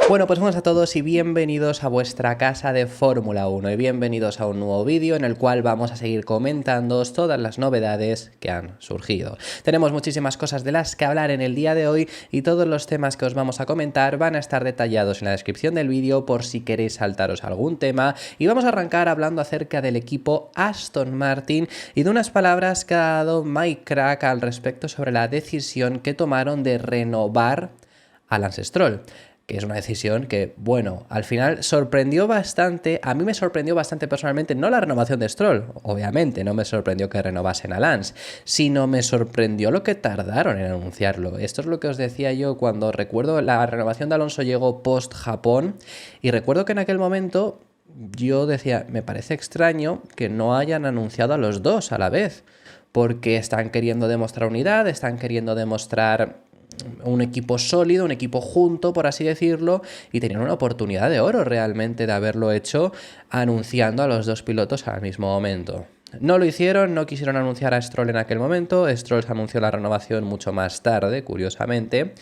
Bueno, pues buenas a todos y bienvenidos a vuestra casa de Fórmula 1 y bienvenidos a un nuevo vídeo en el cual vamos a seguir comentándoos todas las novedades que han surgido. Tenemos muchísimas cosas de las que hablar en el día de hoy y todos los temas que os vamos a comentar van a estar detallados en la descripción del vídeo por si queréis saltaros algún tema, y vamos a arrancar hablando acerca del equipo Aston Martin y de unas palabras que ha dado Mike Krack al respecto sobre la decisión que tomaron de renovar a Lance Stroll, que es una decisión que, bueno, al final sorprendió bastante. A mí me sorprendió bastante personalmente, no la renovación de Stroll, obviamente, no me sorprendió que renovasen a Lance, sino me sorprendió lo que tardaron en anunciarlo. Esto es lo que os decía yo cuando recuerdo la renovación de Alonso llegó post-Japón, y recuerdo que en aquel momento yo decía, me parece extraño que no hayan anunciado a los dos a la vez, porque están queriendo demostrar unidad, están queriendo demostrar un equipo sólido, un equipo junto, por así decirlo, y tenían una oportunidad de oro realmente de haberlo hecho anunciando a los dos pilotos al mismo momento. No lo hicieron, no quisieron anunciar a Stroll en aquel momento. Stroll se anunció la renovación mucho más tarde, curiosamente.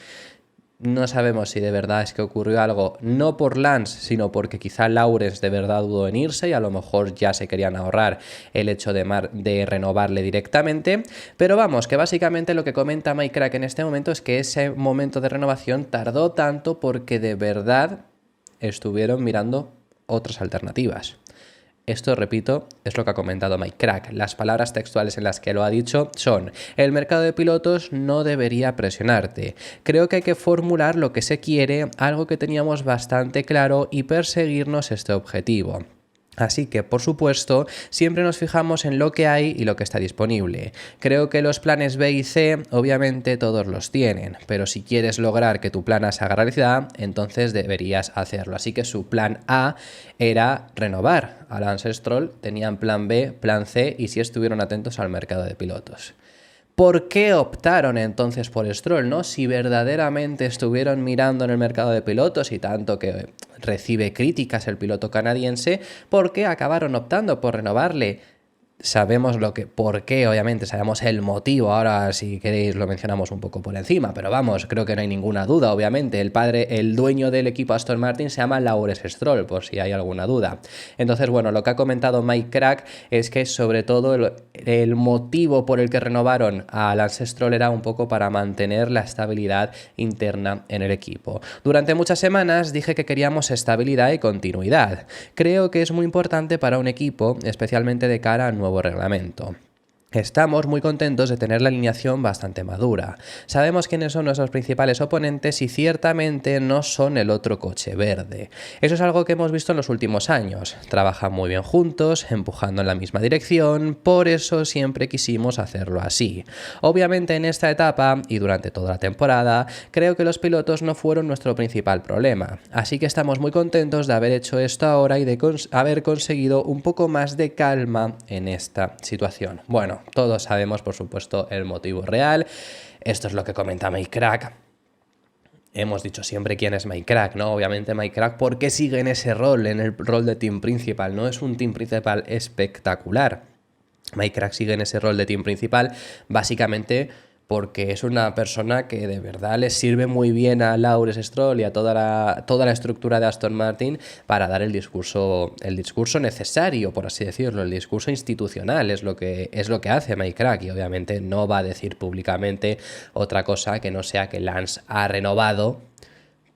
No sabemos si de verdad es que ocurrió algo, no por Lance, sino porque quizá Lawrence de verdad dudó en irse y a lo mejor ya se querían ahorrar el hecho de renovarle directamente. Pero vamos, que básicamente lo que comenta Mike Krack en este momento es que ese momento de renovación tardó tanto porque de verdad estuvieron mirando otras alternativas. Esto, repito, es lo que ha comentado Mike Krack. Las palabras textuales en las que lo ha dicho son: el mercado de pilotos no debería presionarte. Creo que hay que formular lo que se quiere, algo que teníamos bastante claro, y perseguirnos este objetivo. Así que, por supuesto, siempre nos fijamos en lo que hay y lo que está disponible. Creo que los planes B y C, obviamente todos los tienen, pero si quieres lograr que tu plan A se haga realidad, entonces deberías hacerlo. Así que su plan A era renovar a Lance Stroll, tenían plan B, plan C, y sí estuvieron atentos al mercado de pilotos. ¿Por qué optaron entonces por Stroll, no? Si verdaderamente estuvieron mirando en el mercado de pilotos, y tanto que recibe críticas el piloto canadiense, ¿por qué acabaron optando por renovarle? Sabemos por qué, obviamente, sabemos el motivo, ahora si queréis lo mencionamos un poco por encima, pero vamos, creo que no hay ninguna duda, obviamente, el dueño del equipo Aston Martin se llama Lawrence Stroll, por si hay alguna duda. Entonces, bueno, lo que ha comentado Mike Krack es que sobre todo el motivo por el que renovaron a Lance Stroll era un poco para mantener la estabilidad interna en el equipo. Durante muchas semanas dije que queríamos estabilidad y continuidad. Creo que es muy importante para un equipo, especialmente de cara a nuevo reglamento. Estamos muy contentos de tener la alineación bastante madura. Sabemos quiénes son nuestros principales oponentes y ciertamente no son el otro coche verde. Eso es algo que hemos visto en los últimos años. Trabajan muy bien juntos, empujando en la misma dirección, por eso siempre quisimos hacerlo así. Obviamente en esta etapa y durante toda la temporada, creo que los pilotos no fueron nuestro principal problema. Así que estamos muy contentos de haber hecho esto ahora y de haber conseguido un poco más de calma en esta situación. Bueno, todos sabemos, por supuesto, el motivo real. Esto es lo que comenta Mike Krack. Hemos dicho siempre quién es Mike Krack, ¿no? Obviamente Mike Krack, ¿por qué sigue en ese rol, en el rol de team principal? No es un team principal espectacular. Mike Krack sigue en ese rol de team principal básicamente porque es una persona que de verdad les sirve muy bien a Lawrence Stroll y a toda la estructura de Aston Martin para dar el discurso necesario, por así decirlo, el discurso institucional, es lo que hace Mike Krack, y obviamente no va a decir públicamente otra cosa que no sea que Lance ha renovado.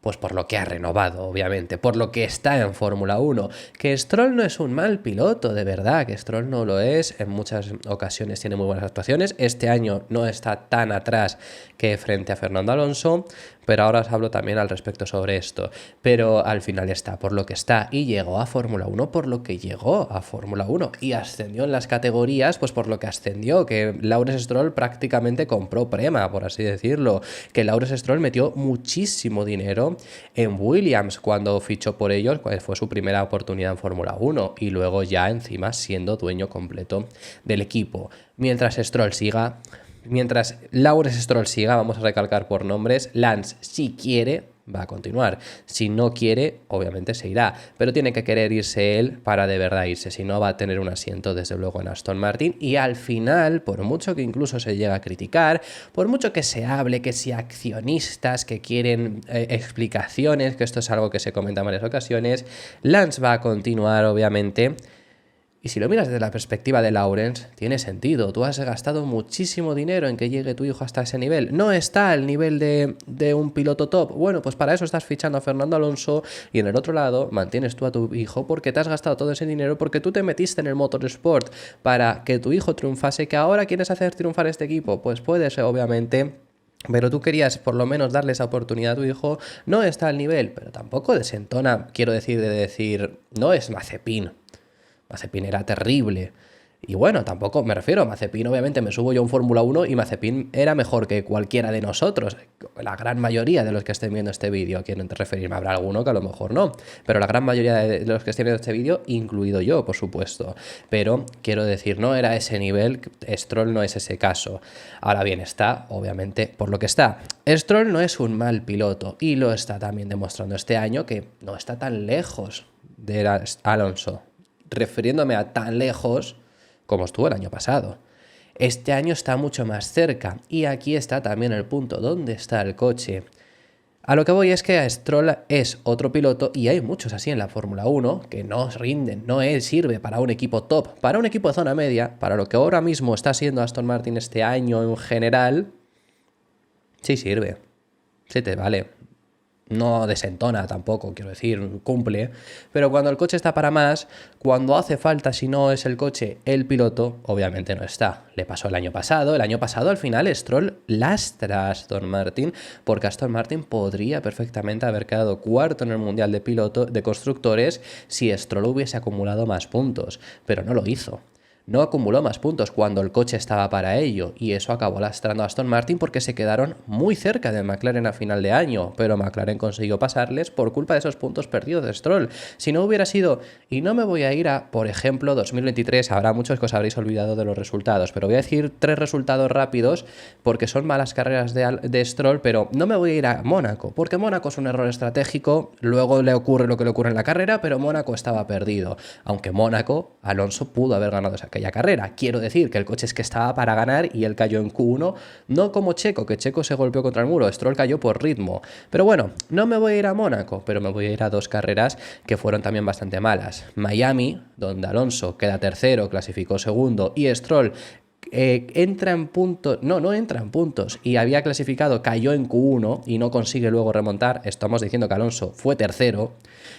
Pues por lo que ha renovado, obviamente, por lo que está en Fórmula 1. Que Stroll no es un mal piloto, de verdad, que Stroll no lo es, en muchas ocasiones tiene muy buenas actuaciones, este año no está tan atrás que frente a Fernando Alonso, pero ahora os hablo también al respecto sobre esto. Pero al final está por lo que está, y llegó a Fórmula 1 por lo que llegó a Fórmula 1, y ascendió en las categorías pues por lo que ascendió, que Lawrence Stroll prácticamente compró Prema, por así decirlo, que Lawrence Stroll metió muchísimo dinero en Williams cuando fichó por ellos, fue su primera oportunidad en Fórmula 1, y luego ya encima siendo dueño completo del equipo. Mientras Lawrence Stroll siga, vamos a recalcar por nombres, Lance si quiere va a continuar. Si no quiere, obviamente se irá, pero tiene que querer irse él para de verdad irse, si no va a tener un asiento desde luego en Aston Martin. Y al final, por mucho que incluso se llegue a criticar, por mucho que se hable que si accionistas que quieren explicaciones, que esto es algo que se comenta en varias ocasiones, Lance va a continuar obviamente. Y si lo miras desde la perspectiva de Lawrence, tiene sentido. Tú has gastado muchísimo dinero en que llegue tu hijo hasta ese nivel. No está al nivel de un piloto top. Bueno, pues para eso estás fichando a Fernando Alonso y en el otro lado mantienes tú a tu hijo porque te has gastado todo ese dinero, porque tú te metiste en el motorsport para que tu hijo triunfase, que ahora quieres hacer triunfar este equipo. Pues puedes, obviamente. Pero tú querías por lo menos darle esa oportunidad a tu hijo. No está al nivel, pero tampoco desentona, quiero decir, no es Mazepin. Mazepin era terrible. Y bueno, tampoco me refiero a Mazepin, obviamente me subo yo a un Fórmula 1 y Mazepin era mejor que cualquiera de nosotros. La gran mayoría de los que estén viendo este vídeo, quiero referirme, habrá alguno que a lo mejor no, pero la gran mayoría de los que estén viendo este vídeo, incluido yo, por supuesto. Pero quiero decir, no era ese nivel, Stroll no es ese caso. Ahora bien, está, obviamente, por lo que está. Stroll no es un mal piloto y lo está también demostrando este año, que no está tan lejos de Alonso. Refiriéndome a tan lejos como estuvo el año pasado. Este año está mucho más cerca y aquí está también el punto, ¿dónde está el coche? A lo que voy es que Stroll es otro piloto y hay muchos así en la Fórmula 1 que no rinden, no sirve para un equipo top, para un equipo de zona media, para lo que ahora mismo está siendo Aston Martin este año en general, sí sirve, sí te vale. No desentona tampoco, quiero decir, cumple, pero cuando el coche está para más, cuando hace falta, si no es el coche, el piloto, obviamente no está. Le pasó el año pasado al final Stroll lastra a Aston Martin, porque Aston Martin podría perfectamente haber quedado cuarto en el Mundial de Constructores si Stroll hubiese acumulado más puntos, pero no lo hizo. No acumuló más puntos cuando el coche estaba para ello y eso acabó lastrando a Aston Martin porque se quedaron muy cerca de McLaren a final de año, pero McLaren consiguió pasarles por culpa de esos puntos perdidos de Stroll. Si no hubiera sido, y no me voy a ir a, por ejemplo, 2023, habrá muchos que os habréis olvidado de los resultados, pero voy a decir 3 resultados rápidos porque son malas carreras de Stroll, pero no me voy a ir a Mónaco, porque Mónaco es un error estratégico, luego le ocurre lo que le ocurre en la carrera, pero Mónaco estaba perdido, aunque Mónaco, Alonso pudo haber ganado esa carrera. Quiero decir que el coche es que estaba para ganar y él cayó en Q1, no como Checo, que Checo se golpeó contra el muro, Stroll cayó por ritmo. Pero bueno, no me voy a ir a Mónaco, pero me voy a ir a 2 carreras que fueron también bastante malas. Miami, donde Alonso queda tercero, clasificó segundo, y Stroll entra en puntos, no entra en puntos y había clasificado, cayó en Q1 y no consigue luego remontar. Estamos diciendo que Alonso fue tercero.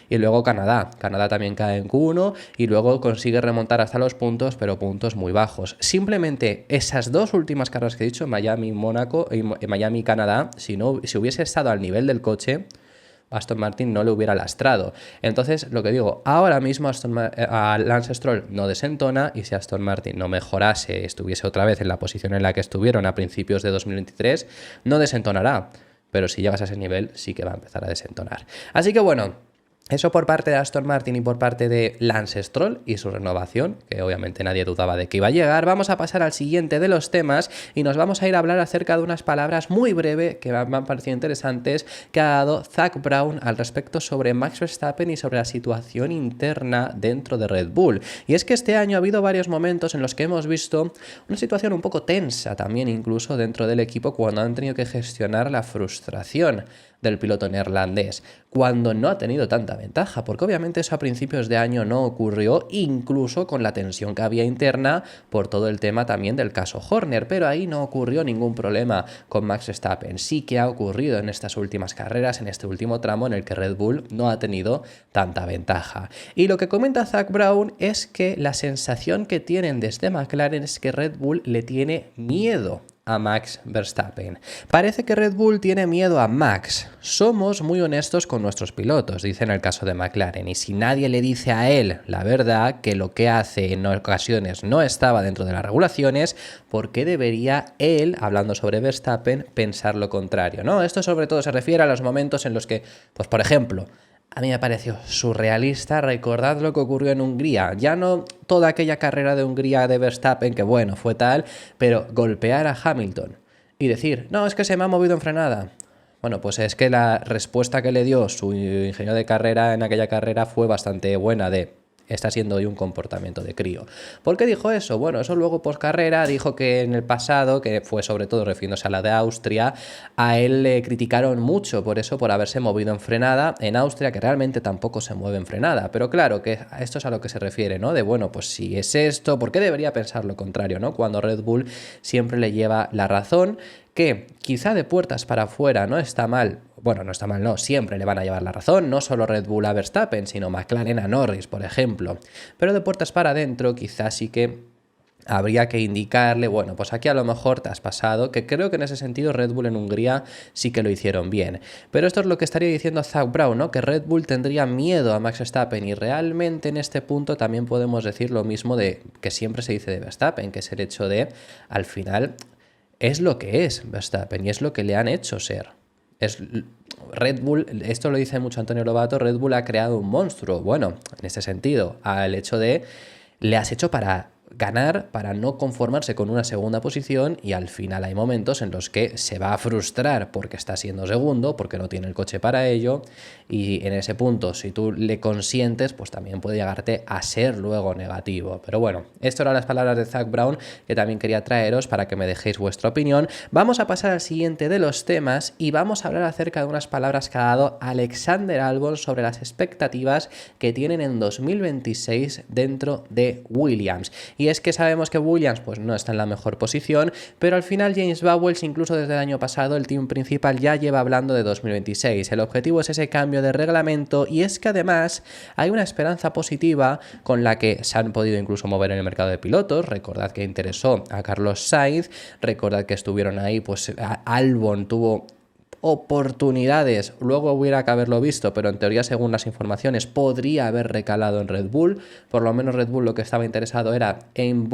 Y luego Canadá también cae en Q1 y luego consigue remontar hasta los puntos, pero puntos muy bajos. Simplemente esas 2 últimas carreras que he dicho, Miami, Mónaco y Miami, Canadá, si hubiese estado al nivel del coche, Aston Martin no le hubiera lastrado. Entonces, lo que digo, ahora mismo a Lance Stroll no desentona y si Aston Martin no mejorase, estuviese otra vez en la posición en la que estuvieron a principios de 2023, no desentonará. Pero si llegas a ese nivel, sí que va a empezar a desentonar. Así que bueno, eso por parte de Aston Martin y por parte de Lance Stroll y su renovación, que obviamente nadie dudaba de que iba a llegar. Vamos a pasar al siguiente de los temas y nos vamos a ir a hablar acerca de unas palabras muy breves que me han parecido interesantes que ha dado Zak Brown al respecto sobre Max Verstappen y sobre la situación interna dentro de Red Bull. Y es que este año ha habido varios momentos en los que hemos visto una situación un poco tensa también incluso dentro del equipo cuando han tenido que gestionar la frustración del piloto neerlandés, cuando no ha tenido tanta ventaja, porque obviamente eso a principios de año no ocurrió, incluso con la tensión que había interna por todo el tema también del caso Horner, pero ahí no ocurrió ningún problema con Max Verstappen. Sí que ha ocurrido en estas últimas carreras, en este último tramo en el que Red Bull no ha tenido tanta ventaja. Y lo que comenta Zak Brown es que la sensación que tienen desde McLaren es que Red Bull le tiene miedo a Max Verstappen. Parece que Red Bull tiene miedo a Max. Somos muy honestos con nuestros pilotos, dice en el caso de McLaren, y si nadie le dice a él la verdad, que lo que hace en ocasiones no estaba dentro de las regulaciones, ¿por qué debería él, hablando sobre Verstappen, pensar lo contrario? ¿No? Esto sobre todo se refiere a los momentos en los que, pues por ejemplo, a mí me pareció surrealista, recordad lo que ocurrió en Hungría, ya no toda aquella carrera de Hungría de Verstappen, que bueno, fue tal, pero golpear a Hamilton y decir, no, es que se me ha movido en frenada. Bueno, pues es que la respuesta que le dio su ingeniero de carrera en aquella carrera fue bastante buena de está siendo hoy un comportamiento de crío. ¿Por qué dijo eso? Bueno, eso luego post carrera dijo que en el pasado, que fue sobre todo refiriéndose a la de Austria, a él le criticaron mucho por eso, por haberse movido en frenada en Austria, que realmente tampoco se mueve en frenada. Pero claro, que esto es a lo que se refiere, ¿no? De bueno, pues si es esto, ¿por qué debería pensar lo contrario, ¿no? Cuando Red Bull siempre le lleva la razón, que quizá de puertas para afuera no está mal. Bueno, no está mal, no, siempre le van a llevar la razón, no solo Red Bull a Verstappen, sino McLaren a Norris, por ejemplo. Pero de puertas para adentro quizás sí que habría que indicarle, bueno, pues aquí a lo mejor te has pasado, que creo que en ese sentido Red Bull en Hungría sí que lo hicieron bien. Pero esto es lo que estaría diciendo Zak Brown, ¿no? Que Red Bull tendría miedo a Max Verstappen y realmente en este punto también podemos decir lo mismo de que siempre se dice de Verstappen, que es el hecho de, al final, es lo que es Verstappen y es lo que le han hecho ser. Es Red Bull, esto lo dice mucho Antonio Lobato, Red Bull ha creado un monstruo. Bueno, en este sentido, al hecho de le has hecho para ganar, para no conformarse con una segunda posición y al final hay momentos en los que se va a frustrar porque está siendo segundo, porque no tiene el coche para ello y en ese punto si tú le consientes pues también puede llegarte a ser luego negativo. Pero bueno, esto eran las palabras de Zak Brown que también quería traeros para que me dejéis vuestra opinión. Vamos a pasar al siguiente de los temas y vamos a hablar acerca de unas palabras que ha dado Alexander Albon sobre las expectativas que tienen en 2026 dentro de Williams. Y es que sabemos que Williams pues no está en la mejor posición, pero al final James Vowles, incluso desde el año pasado, el team principal ya lleva hablando de 2026. El objetivo es ese cambio de reglamento y es que además hay una esperanza positiva con la que se han podido incluso mover en el mercado de pilotos. Recordad que interesó a Carlos Sainz, recordad que estuvieron ahí, pues Albon tuvo oportunidades, luego hubiera que haberlo visto, pero en teoría según las informaciones podría haber recalado en Red Bull, por lo menos Red Bull lo que estaba interesado era en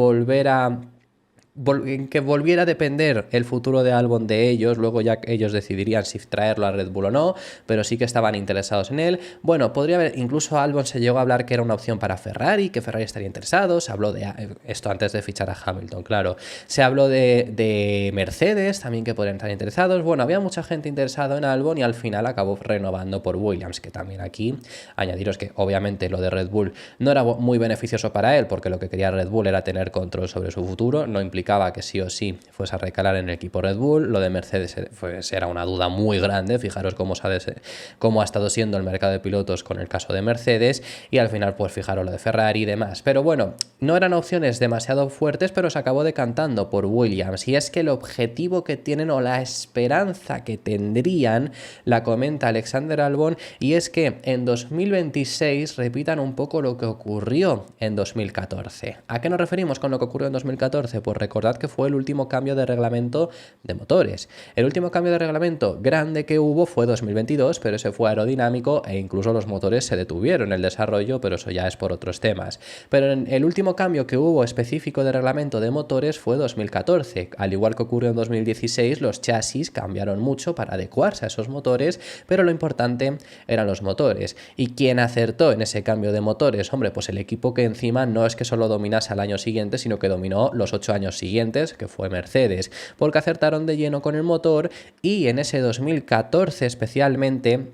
en que volviera a depender el futuro de Albon de ellos, luego ya ellos decidirían si traerlo a Red Bull o no, pero sí que estaban interesados en él. Bueno, podría haber, incluso Albon se llegó a hablar que era una opción para Ferrari, que Ferrari estaría interesado, se habló de esto antes de fichar a Hamilton, claro, se habló de Mercedes también que podrían estar interesados. Bueno, había mucha gente interesada en Albon y al final acabó renovando por Williams, que también aquí añadiros que obviamente lo de Red Bull no era muy beneficioso para él, porque lo que quería Red Bull era tener control sobre su futuro, no implicaba que sí o sí fuese a recalar en el equipo Red Bull. Lo de Mercedes pues era una duda muy grande, fijaros cómo ha estado siendo el mercado de pilotos con el caso de Mercedes y al final pues fijaros lo de Ferrari y demás. Pero bueno, no eran opciones demasiado fuertes, pero se acabó decantando por Williams y es que el objetivo que tienen o la esperanza que tendrían la comenta Alexander Albon y es que en 2026 repitan un poco lo que ocurrió en 2014. ¿A qué nos referimos con lo que ocurrió en 2014? Pues recordad que fue el último cambio de reglamento de motores. El último cambio de reglamento grande que hubo fue 2022, pero ese fue aerodinámico e incluso los motores se detuvieron el desarrollo, pero eso ya es por otros temas. Pero el último cambio que hubo específico de reglamento de motores fue 2014. Al igual que ocurrió en 2016, los chasis cambiaron mucho para adecuarse a esos motores, pero lo importante eran los motores. ¿Y quién acertó en ese cambio de motores? Hombre, pues el equipo que encima no es que solo dominase al año siguiente, sino que dominó los 8 años siguientes, que fue Mercedes, porque acertaron de lleno con el motor y en ese 2014 especialmente,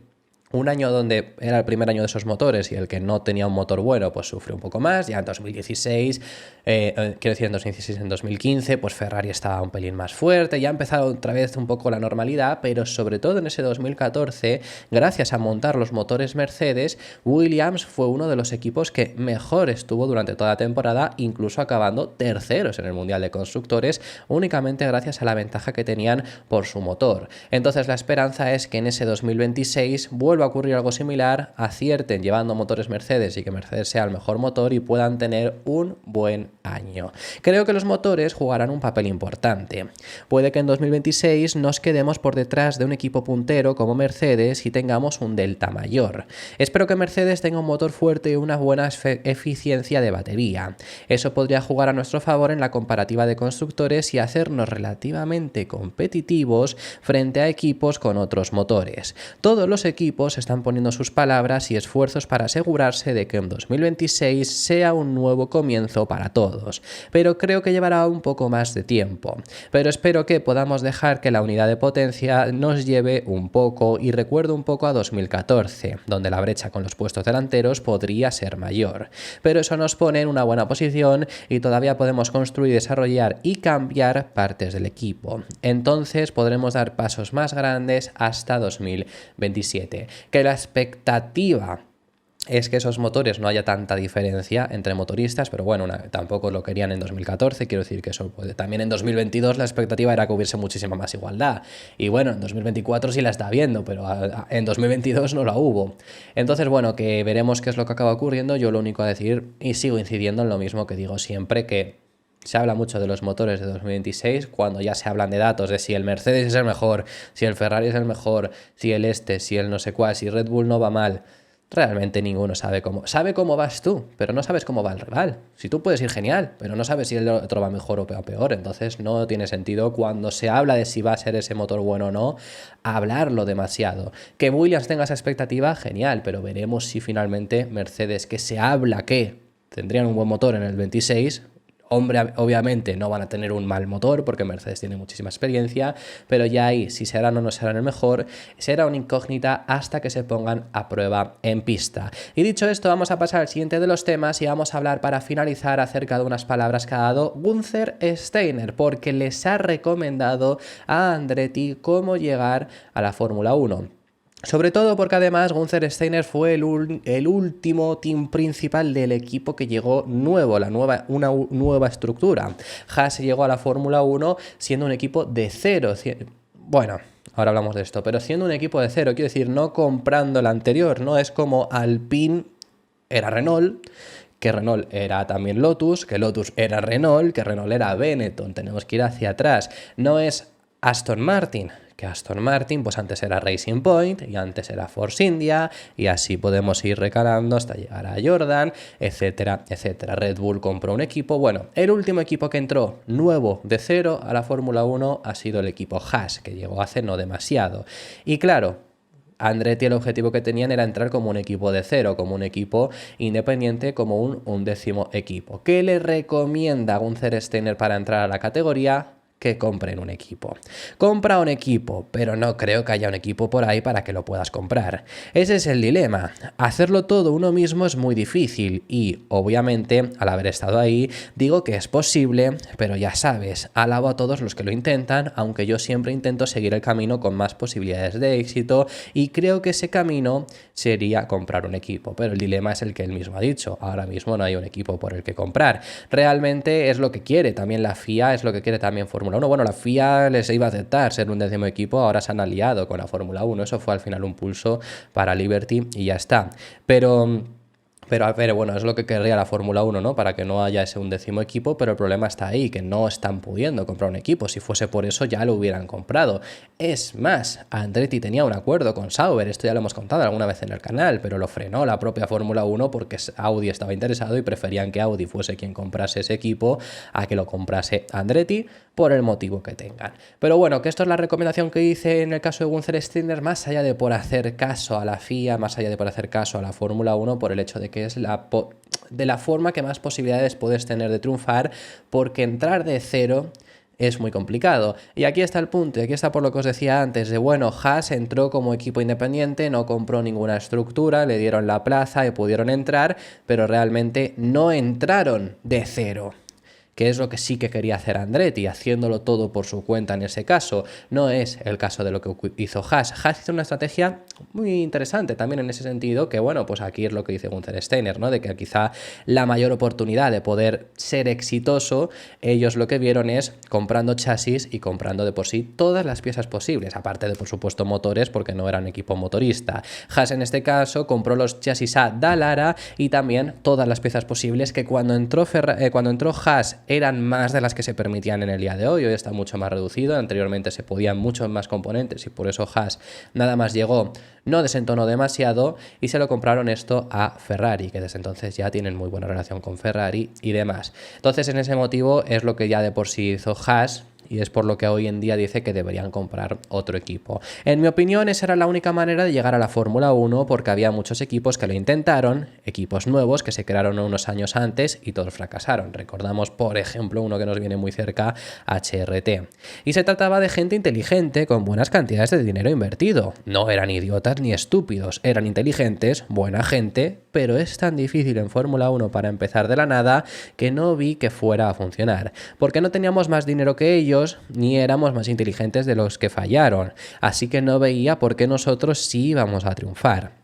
un año donde era el primer año de esos motores y el que no tenía un motor bueno pues sufrió un poco más. Ya en 2016, quiero decir en 2016, en 2015 pues Ferrari estaba un pelín más fuerte, ya ha empezado otra vez un poco la normalidad, pero sobre todo en ese 2014 gracias a montar los motores Mercedes, Williams fue uno de los equipos que mejor estuvo durante toda la temporada, incluso acabando terceros en el Mundial de Constructores, únicamente gracias a la ventaja que tenían por su motor. Entonces la esperanza es que en ese 2026 vuelva a ocurrir algo similar, acierten llevando motores Mercedes y que Mercedes sea el mejor motor y puedan tener un buen año. Creo que los motores jugarán un papel importante. Puede que en 2026 nos quedemos por detrás de un equipo puntero como Mercedes y tengamos un delta mayor. Espero que Mercedes tenga un motor fuerte y una buena eficiencia de batería. Eso podría jugar a nuestro favor en la comparativa de constructores y hacernos relativamente competitivos frente a equipos con otros motores. Todos los equipos todos están poniendo sus palabras y esfuerzos para asegurarse de que en 2026 sea un nuevo comienzo para todos, pero creo que llevará un poco más de tiempo. Pero espero que podamos dejar que la unidad de potencia nos lleve un poco y recuerdo un poco a 2014, donde la brecha con los puestos delanteros podría ser mayor. Pero eso nos pone en una buena posición y todavía podemos construir, desarrollar y cambiar partes del equipo. Entonces podremos dar pasos más grandes hasta 2027. Que la expectativa es que esos motores no haya tanta diferencia entre motoristas, pero bueno, tampoco lo querían en 2014, quiero decir que eso puede. También en 2022 la expectativa era que hubiese muchísima más igualdad, y bueno, en 2024 sí la está habiendo, pero en 2022 no la hubo. Entonces, bueno, que veremos qué es lo que acaba ocurriendo. Yo lo único a decir, y sigo incidiendo en lo mismo que digo siempre, que se habla mucho de los motores de 2026 cuando ya se hablan de datos, de si el Mercedes es el mejor, si el Ferrari es el mejor, si el no sé cuál, si Red Bull no va mal. Realmente ninguno sabe cómo vas tú, pero no sabes cómo va el rival. Si tú puedes ir genial, pero no sabes si el otro va mejor o peor, entonces no tiene sentido cuando se habla de si va a ser ese motor bueno o no, hablarlo demasiado. Que Williams tenga esa expectativa, genial, pero veremos si finalmente Mercedes, que se habla que tendrían un buen motor en el 26, hombre, obviamente no van a tener un mal motor porque Mercedes tiene muchísima experiencia, pero ya ahí, si serán o no serán el mejor, será una incógnita hasta que se pongan a prueba en pista. Y dicho esto, vamos a pasar al siguiente de los temas y vamos a hablar para finalizar acerca de unas palabras que ha dado Gunther Steiner, porque les ha recomendado a Andretti cómo llegar a la Fórmula 1. Sobre todo porque además Gunther Steiner fue el último team principal del equipo que llegó nuevo, una nueva estructura. Haas llegó a la Fórmula 1 siendo un equipo de cero. Bueno, ahora hablamos de esto, pero siendo un equipo de cero, quiero decir, no comprando el anterior, no es como Alpine era Renault, que Renault era también Lotus, que Lotus era Renault, que Renault era Benetton. Tenemos que ir hacia atrás. No es Aston Martin, que Aston Martin pues antes era Racing Point y antes era Force India, y así podemos ir recalando hasta llegar a Jordan, etcétera, etcétera. Red Bull compró un equipo. Bueno, el último equipo que entró nuevo de cero a la Fórmula 1 ha sido el equipo Haas, que llegó hace no demasiado. Y claro, Andretti, el objetivo que tenían era entrar como un equipo de cero, como un equipo independiente, como un 11º equipo. ¿Qué le recomienda Gunther Steiner para entrar a la categoría? Que compren un equipo. Compra un equipo, pero no creo que haya un equipo por ahí para que lo puedas comprar. Ese es el dilema. Hacerlo todo uno mismo es muy difícil y, obviamente, al haber estado ahí, digo que es posible, pero ya sabes, alabo a todos los que lo intentan, aunque yo siempre intento seguir el camino con más posibilidades de éxito y creo que ese camino sería comprar un equipo, pero el dilema es el que él mismo ha dicho. Ahora mismo no hay un equipo por el que comprar. Realmente es lo que quiere también la FIA, es lo que quiere también Fórmula 1. Bueno, la FIA les iba a aceptar ser un 10º equipo, ahora se han aliado con la Fórmula 1, eso fue al final un pulso para Liberty y ya está. Pero bueno, es lo que querría la Fórmula 1, ¿no? Para que no haya ese 11º equipo, pero el problema está ahí, que no están pudiendo comprar un equipo. Si fuese por eso ya lo hubieran comprado. Es más, Andretti tenía un acuerdo con Sauber, esto ya lo hemos contado alguna vez en el canal, pero lo frenó la propia Fórmula 1 porque Audi estaba interesado y preferían que Audi fuese quien comprase ese equipo a que lo comprase Andretti, por el motivo que tengan. Pero bueno, que esto es la recomendación que hice en el caso de Gunther Steiner, más allá de por hacer caso a la FIA, más allá de por hacer caso a la Fórmula 1, por el hecho de que es de la forma que más posibilidades puedes tener de triunfar, porque entrar de cero es muy complicado. Y aquí está el punto, y aquí está por lo que os decía antes, de bueno, Haas entró como equipo independiente, no compró ninguna estructura, le dieron la plaza y pudieron entrar, pero realmente no entraron de cero. Que es lo que sí que quería hacer Andretti, haciéndolo todo por su cuenta en ese caso. No es el caso de lo que hizo Haas. Haas hizo una estrategia muy interesante también en ese sentido, que bueno, pues aquí es lo que dice Gunther Steiner, ¿no? De que quizá la mayor oportunidad de poder ser exitoso, ellos lo que vieron es comprando chasis y comprando de por sí todas las piezas posibles, aparte de, por supuesto, motores, porque no eran equipo motorista. Haas en este caso compró los chasis a Dallara y también todas las piezas posibles que cuando entró Haas eran más de las que se permitían en el día de hoy. Hoy está mucho más reducido, anteriormente se podían muchos más componentes y por eso Haas nada más llegó, no desentonó demasiado y se lo compraron esto a Ferrari, que desde entonces ya tienen muy buena relación con Ferrari y demás. Entonces en ese motivo es lo que ya de por sí hizo Haas, y es por lo que hoy en día dice que deberían comprar otro equipo. En mi opinión, esa era la única manera de llegar a la Fórmula 1 porque había muchos equipos que lo intentaron, equipos nuevos que se crearon unos años antes y todos fracasaron. Recordamos, por ejemplo, uno que nos viene muy cerca, HRT. Y se trataba de gente inteligente con buenas cantidades de dinero invertido. No eran idiotas ni estúpidos, eran inteligentes, buena gente, pero es tan difícil en Fórmula 1 para empezar de la nada que no vi que fuera a funcionar, porque no teníamos más dinero que ellos ni éramos más inteligentes de los que fallaron, así que no veía por qué nosotros sí íbamos a triunfar.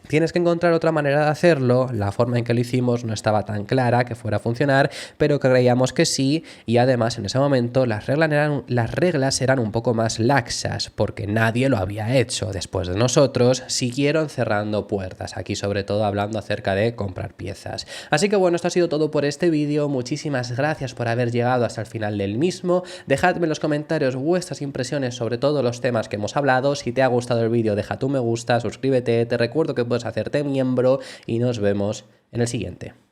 Tienes que encontrar otra manera de hacerlo, la forma en que lo hicimos no estaba tan clara que fuera a funcionar, pero creíamos que sí, y además en ese momento las reglas eran un poco más laxas, porque nadie lo había hecho. Después de nosotros siguieron cerrando puertas, aquí sobre todo hablando acerca de comprar piezas. Así que bueno, esto ha sido todo por este vídeo, muchísimas gracias por haber llegado hasta el final del mismo, dejadme en los comentarios vuestras impresiones sobre todos los temas que hemos hablado, si te ha gustado el vídeo deja tu me gusta, suscríbete, te recuerdo que puedes hacerte miembro y nos vemos en el siguiente.